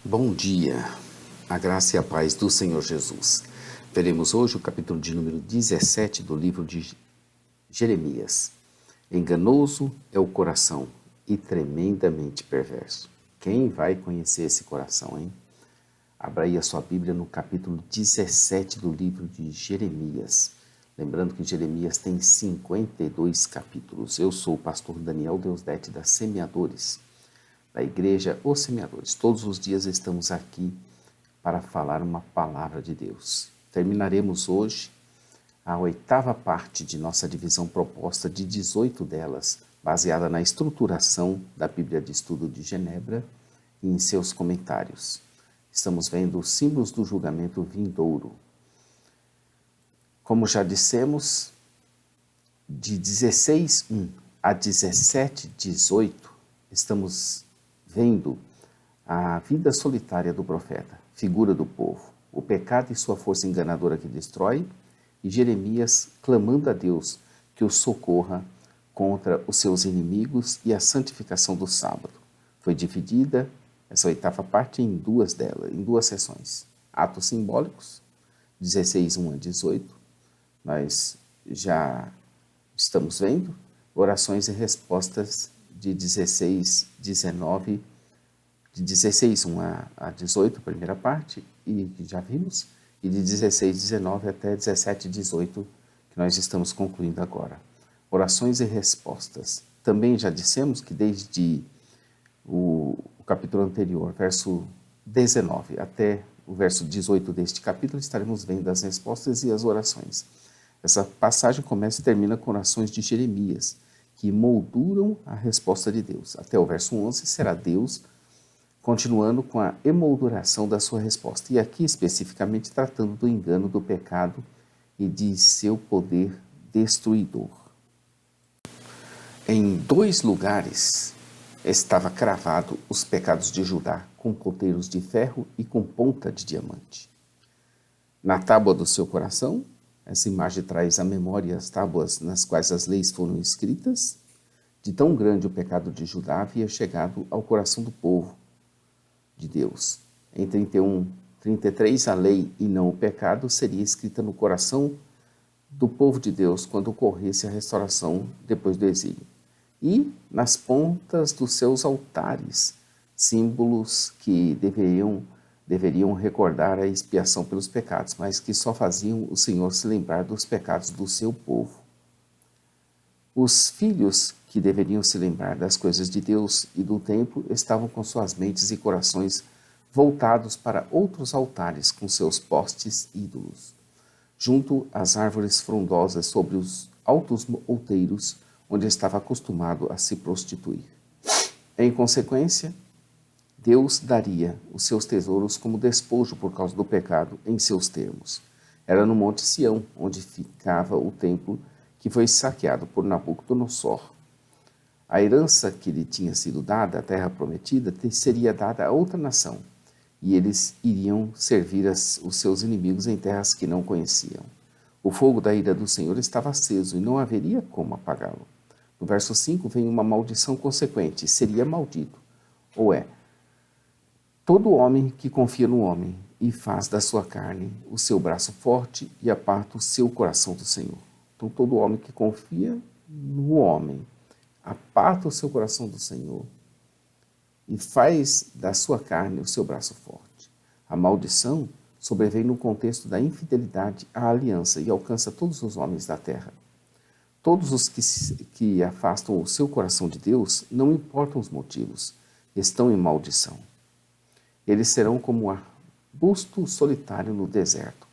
Bom dia, a graça e a paz do Senhor Jesus. Veremos hoje o capítulo de número 17 do livro de Jeremias. Enganoso é o coração e tremendamente perverso. Quem vai conhecer esse coração, hein? Abra aí a sua Bíblia no capítulo 17 do livro de Jeremias. Lembrando que Jeremias tem 52 capítulos. Eu sou o pastor Daniel Deusdete da Semeadores, da Igreja Os Semeadores. Todos os dias estamos aqui para falar uma palavra de Deus. Terminaremos hoje a 8ª parte de nossa divisão proposta de 18 delas, baseada na estruturação da Bíblia de Estudo de Genebra e em seus comentários. Estamos vendo os símbolos do julgamento vindouro. Como já dissemos, de 16:1 a 17:18, estamos vendo a vida solitária do profeta, figura do povo, o pecado e sua força enganadora que destrói, e Jeremias clamando a Deus que o socorra contra os seus inimigos e a santificação do sábado. Foi dividida essa 8ª parte em duas sessões. Atos simbólicos, 16:1 a 18, nós já estamos vendo. Orações e respostas de 16:1 a 18, primeira parte, e que já vimos, e de 16:19 até 17:18, que nós estamos concluindo agora. Orações e respostas. Também já dissemos que desde o capítulo anterior, verso 19, até o verso 18 deste capítulo, estaremos vendo as respostas e as orações. Essa passagem começa e termina com orações de Jeremias, que molduram a resposta de Deus. Até o verso 11 será Deus continuando com a emolduração da sua resposta. E aqui especificamente tratando do engano, do pecado e de seu poder destruidor. Em 2 lugares estava cravado os pecados de Judá, com ponteiros de ferro e com ponta de diamante. Na tábua do seu coração, essa imagem traz à memória as tábuas nas quais as leis foram escritas. De tão grande o pecado de Judá havia chegado ao coração do povo de Deus. Em 31:33, a lei e não o pecado seria escrita no coração do povo de Deus quando ocorresse a restauração depois do exílio. E nas pontas dos seus altares, símbolos que deveriam recordar a expiação pelos pecados, mas que só faziam o Senhor se lembrar dos pecados do seu povo. Os filhos que deveriam se lembrar das coisas de Deus e do templo estavam com suas mentes e corações voltados para outros altares com seus postes ídolos, junto às árvores frondosas sobre os altos outeiros onde estava acostumado a se prostituir. Em consequência, Deus daria os seus tesouros como despojo por causa do pecado em seus termos. Era no Monte Sião, onde ficava o templo que foi saqueado por Nabucodonosor. A herança que lhe tinha sido dada, a terra prometida, seria dada a outra nação, e eles iriam servir os seus inimigos em terras que não conheciam. O fogo da ira do Senhor estava aceso e não haveria como apagá-lo. No verso 5 vem uma maldição consequente, seria maldito, ou é, todo homem que confia no homem e faz da sua carne o seu braço forte e aparta o seu coração do Senhor. Então, todo homem que confia no homem, aparta o seu coração do Senhor e faz da sua carne o seu braço forte. A maldição sobrevém no contexto da infidelidade à aliança e alcança todos os homens da terra. Todos os que afastam o seu coração de Deus, não importam os motivos, estão em maldição. Eles serão como um arbusto solitário no deserto,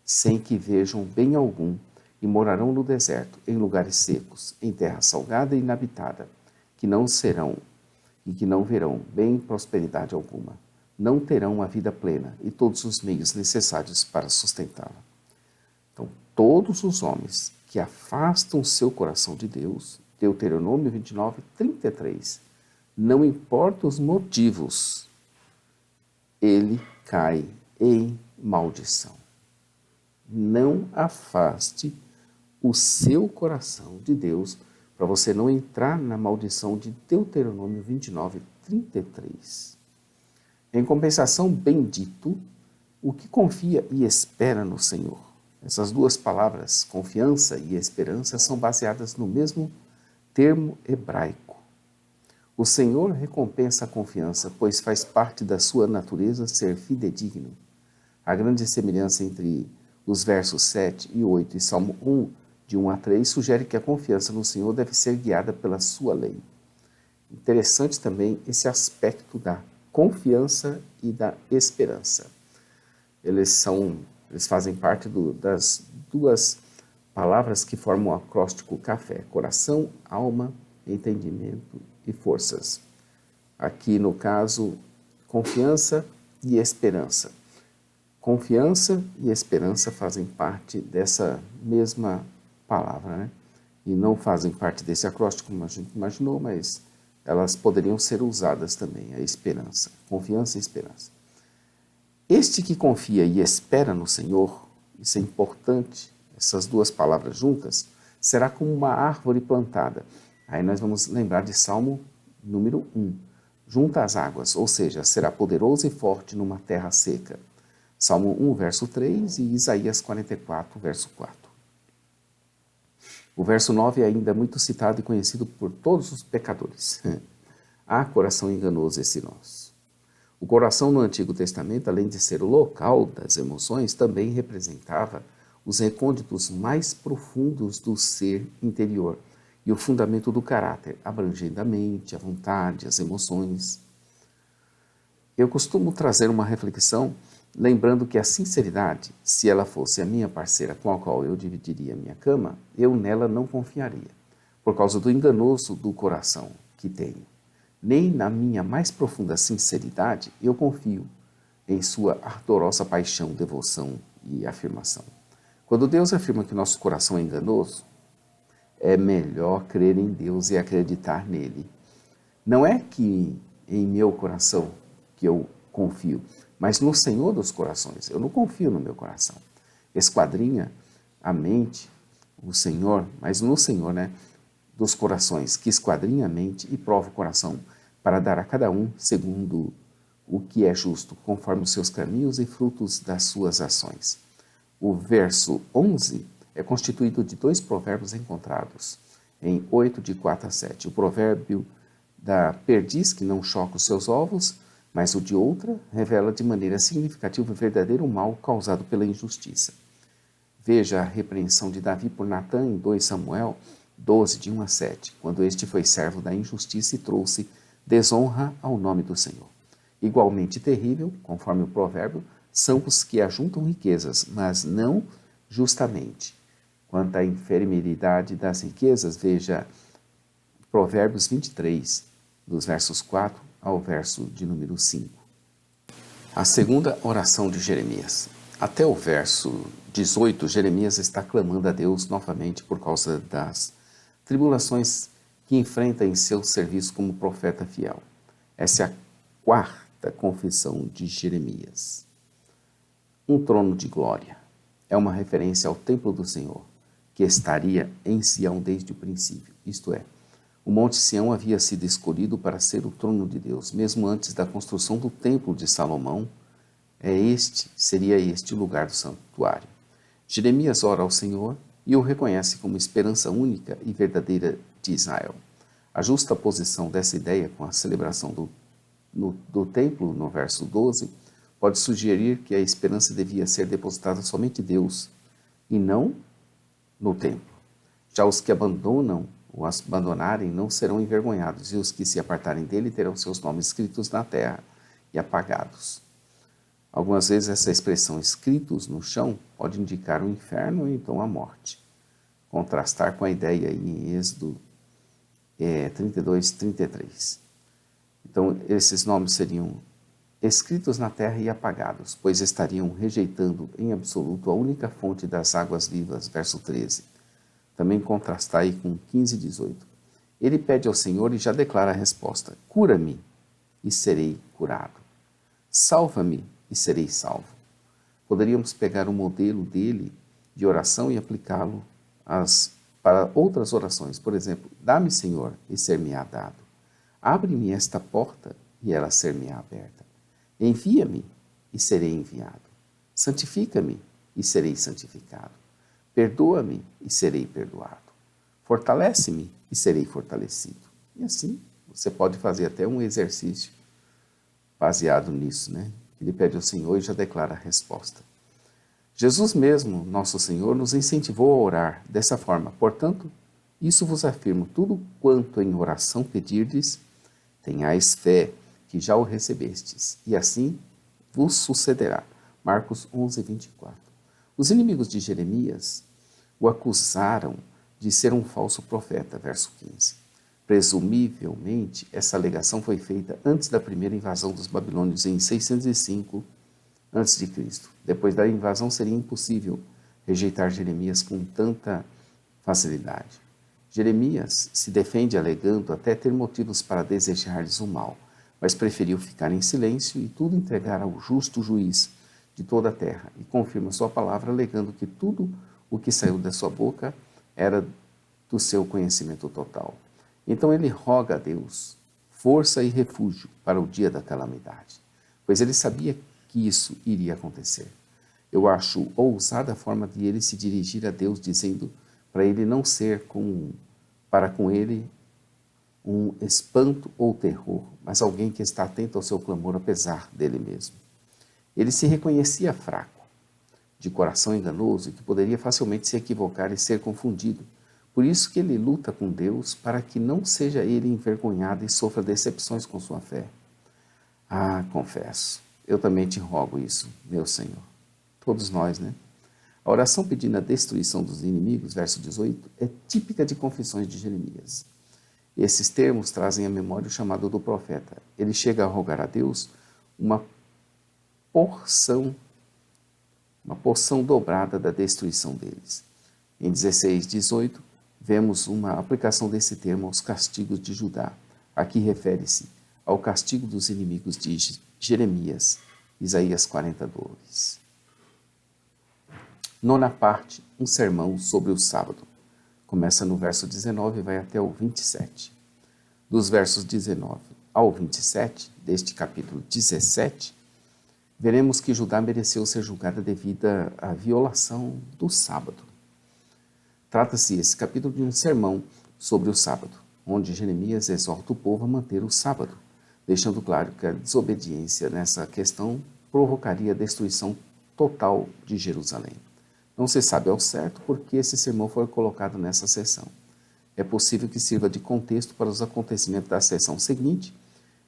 sem que vejam bem algum, e morarão no deserto, em lugares secos, em terra salgada e inabitada, que não verão bem prosperidade alguma. Não terão uma vida plena e todos os meios necessários para sustentá-la. Então, todos os homens que afastam seu coração de Deus, Deuteronômio 29:33, não importa os motivos, ele cai em maldição. Não afaste o seu coração de Deus para você não entrar na maldição de Deuteronômio 29:33. Em compensação, bendito o que confia e espera no Senhor. Essas duas palavras, confiança e esperança, são baseadas no mesmo termo hebraico. O Senhor recompensa a confiança, pois faz parte da sua natureza ser fidedigno. A grande semelhança entre os versos 7 e 8 e Salmo 1, de 1 a 3, sugere que a confiança no Senhor deve ser guiada pela sua lei. Interessante também esse aspecto da confiança e da esperança. Eles fazem parte das duas palavras que formam o acróstico CAFÉ: coração, alma, entendimento e forças. Aqui, no caso, confiança e esperança. Confiança e esperança fazem parte dessa mesma palavra, né? E não fazem parte desse acróstico, como a gente imaginou, mas elas poderiam ser usadas também, a esperança, confiança e esperança. Este que confia e espera no Senhor, isso é importante, essas duas palavras juntas, será como uma árvore plantada. Aí nós vamos lembrar de Salmo número 1, junto às águas, ou seja, será poderoso e forte numa terra seca. Salmo 1, verso 3 e Isaías 44, verso 4. O verso 9 é ainda muito citado e conhecido por todos os pecadores. Ah, coração enganoso esse nosso. O coração no Antigo Testamento, além de ser o local das emoções, também representava os recônditos mais profundos do ser interior e o fundamento do caráter, abrangendo a mente, a vontade, as emoções. Eu costumo trazer uma reflexão lembrando que a sinceridade, se ela fosse a minha parceira com a qual eu dividiria minha cama, eu nela não confiaria, por causa do enganoso do coração que tenho. Nem na minha mais profunda sinceridade eu confio em sua ardorosa paixão, devoção e afirmação. Quando Deus afirma que nosso coração é enganoso, é melhor crer em Deus e acreditar nele. Não é que em meu coração que eu confio, mas no Senhor dos corações. Eu não confio no meu coração. Esquadrinha a mente, o Senhor, mas no Senhor, né, dos corações, que esquadrinha a mente e prova o coração, para dar a cada um segundo o que é justo, conforme os seus caminhos e frutos das suas ações. O verso 11 é constituído de dois provérbios encontrados em 8, de 4 a 7. O provérbio da perdiz que não choca os seus ovos, mas o de outra revela de maneira significativa o verdadeiro mal causado pela injustiça. Veja a repreensão de Davi por Natã em 2 Samuel 12, de 1 a 7, quando este foi servo da injustiça e trouxe desonra ao nome do Senhor. Igualmente terrível, conforme o provérbio, são os que ajuntam riquezas, mas não justamente. Quanto à enfermidade das riquezas, veja Provérbios 23, dos versos 4 ao verso de número 5. A segunda oração de Jeremias. Até o verso 18, Jeremias está clamando a Deus novamente por causa das tribulações que enfrenta em seu serviço como profeta fiel. Essa é a quarta confissão de Jeremias. Um trono de glória é uma referência ao templo do Senhor, que estaria em Sião desde o princípio, isto é, o Monte Sião havia sido escolhido para ser o trono de Deus, mesmo antes da construção do templo de Salomão. Seria este o lugar do santuário. Jeremias ora ao Senhor e o reconhece como esperança única e verdadeira de Israel. A justa posição dessa ideia com a celebração do templo, no verso 12, pode sugerir que a esperança devia ser depositada somente em Deus e não no templo. Já os que abandonam ou as abandonarem não serão envergonhados, e os que se apartarem dele terão seus nomes escritos na terra e apagados. Algumas vezes essa expressão escritos no chão pode indicar o inferno ou então a morte. Contrastar com a ideia aí em Êxodo 32, 33. Então esses nomes seriam escritos na terra e apagados, pois estariam rejeitando em absoluto a única fonte das águas vivas, verso 13. Também contrastar aí com 15, 18. Ele pede ao Senhor e já declara a resposta: cura-me e serei curado. Salva-me e serei salvo. Poderíamos pegar o modelo dele de oração e aplicá-lo para outras orações. Por exemplo, dá-me, Senhor, e ser-me-á dado. Abre-me esta porta e ela ser-me-á aberta. Envia-me e serei enviado. Santifica-me e serei santificado. Perdoa-me e serei perdoado. Fortalece-me e serei fortalecido. E assim, você pode fazer até um exercício baseado nisso, né? Ele pede ao Senhor e já declara a resposta. Jesus mesmo, nosso Senhor, nos incentivou a orar dessa forma. Portanto, isso vos afirmo, tudo quanto em oração pedirdes, tenhais fé que já o recebestes, e assim vos sucederá. Marcos 11, 24. Os inimigos de Jeremias o acusaram de ser um falso profeta, verso 15. Presumivelmente, essa alegação foi feita antes da primeira invasão dos babilônios em 605 a.C. Depois da invasão seria impossível rejeitar Jeremias com tanta facilidade. Jeremias se defende alegando até ter motivos para desejar-lhes o mal, mas preferiu ficar em silêncio e tudo entregar ao justo juiz de toda a terra, e confirma sua palavra alegando que tudo o que saiu da sua boca era do seu conhecimento total. Então ele roga a Deus força e refúgio para o dia da calamidade, pois ele sabia que isso iria acontecer. Eu acho ousada a forma de ele se dirigir a Deus, dizendo para ele não ser para com ele um espanto ou terror, mas alguém que está atento ao seu clamor apesar dele mesmo. Ele se reconhecia fraco, de coração enganoso e que poderia facilmente se equivocar e ser confundido. Por isso que ele luta com Deus para que não seja ele envergonhado e sofra decepções com sua fé. Ah, confesso, eu também te rogo isso, meu Senhor. Todos nós, né? A oração pedindo a destruição dos inimigos, verso 18, é típica de Confissões de Jeremias. Esses termos trazem à memória o chamado do profeta. Ele chega a rogar a Deus uma porção dobrada da destruição deles. Em 16:18, vemos uma aplicação desse termo aos castigos de Judá. Aqui refere-se ao castigo dos inimigos de Jeremias, Isaías 42. Nona parte, um sermão sobre o sábado. Começa no verso 19 e vai até o 27. Dos versos 19 ao 27, deste capítulo 17, veremos que Judá mereceu ser julgada devido à violação do sábado. Trata-se esse capítulo de um sermão sobre o sábado, onde Jeremias exorta o povo a manter o sábado, deixando claro que a desobediência nessa questão provocaria a destruição total de Jerusalém. Não se sabe ao certo por que esse sermão foi colocado nessa sessão. É possível que sirva de contexto para os acontecimentos da sessão seguinte,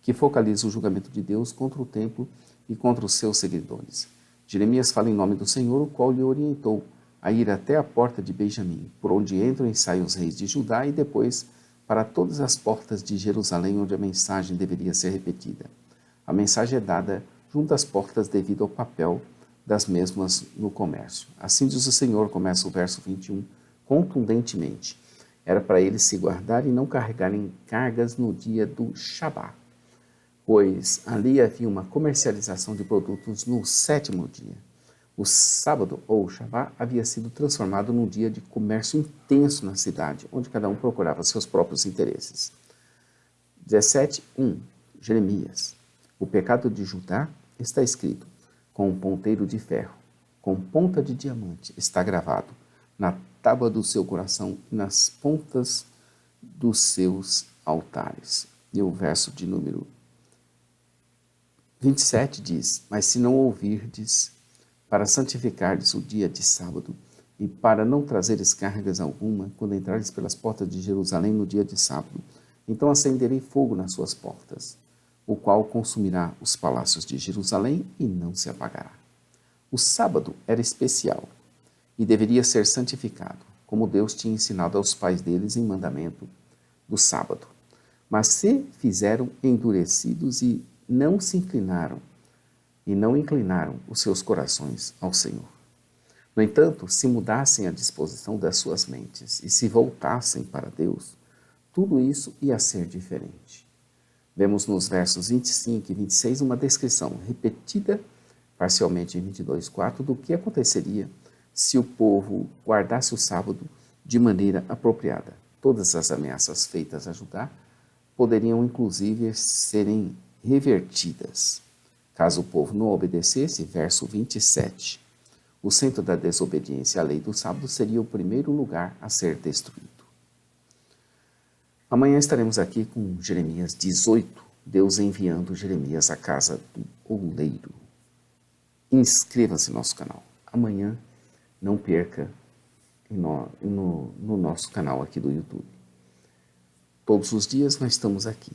que focaliza o julgamento de Deus contra o templo e contra os seus seguidores. Jeremias fala em nome do Senhor, o qual lhe orientou a ir até a porta de Benjamim, por onde entram e saem os reis de Judá, e depois para todas as portas de Jerusalém, onde a mensagem deveria ser repetida. A mensagem é dada junto às portas devido ao papel das mesmas no comércio. Assim diz o Senhor, começa o verso 21, contundentemente. Era para eles se guardarem e não carregarem cargas no dia do Shabá, pois ali havia uma comercialização de produtos no sétimo dia. O sábado, ou Shabá, havia sido transformado num dia de comércio intenso na cidade, onde cada um procurava seus próprios interesses. 17:1. Jeremias. O pecado de Judá está escrito com um ponteiro de ferro, com ponta de diamante, está gravado na tábua do seu coração e nas pontas dos seus altares. E o verso de número 27 diz: Mas se não ouvirdes, para santificardes o dia de sábado, e para não trazeres cargas alguma, quando entrares pelas portas de Jerusalém no dia de sábado, então acenderei fogo nas suas portas, o qual consumirá os palácios de Jerusalém e não se apagará. O sábado era especial e deveria ser santificado, como Deus tinha ensinado aos pais deles em mandamento do sábado. Mas se fizeram endurecidos e não se inclinaram, e não inclinaram os seus corações ao Senhor. No entanto, se mudassem a disposição das suas mentes e se voltassem para Deus, tudo isso ia ser diferente. Vemos nos versos 25 e 26 uma descrição repetida, parcialmente em 22:4, do que aconteceria se o povo guardasse o sábado de maneira apropriada. Todas as ameaças feitas a Judá poderiam, inclusive, serem revertidas. Caso o povo não obedecesse, verso 27, o centro da desobediência à lei do sábado seria o primeiro lugar a ser destruído. Amanhã estaremos aqui com Jeremias 18, Deus enviando Jeremias à casa do oleiro. Inscreva-se no nosso canal. Amanhã, não perca no nosso canal aqui do YouTube. Todos os dias nós estamos aqui.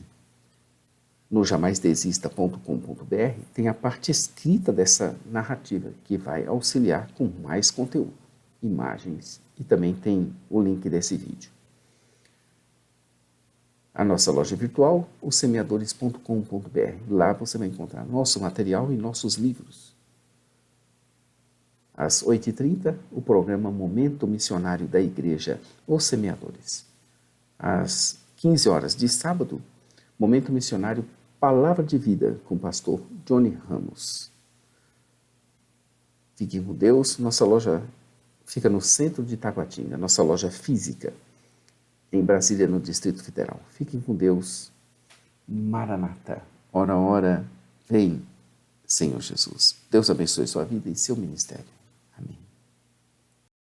No jamaisdesista.com.br tem a parte escrita dessa narrativa que vai auxiliar com mais conteúdo, imagens e também tem o link desse vídeo. A nossa loja virtual, ossemeadores.com.br. Lá você vai encontrar nosso material e nossos livros. Às 8h30, o programa Momento Missionário da Igreja Os Semeadores. Às 15 horas de sábado, Momento Missionário Palavra de Vida com o pastor Johnny Ramos. Fiquem com Deus. Nossa loja fica no centro de Taguatinga, nossa loja física, em Brasília, no Distrito Federal. Fiquem com Deus. Maranata. Ora, ora, vem, Senhor Jesus. Deus abençoe sua vida e seu ministério.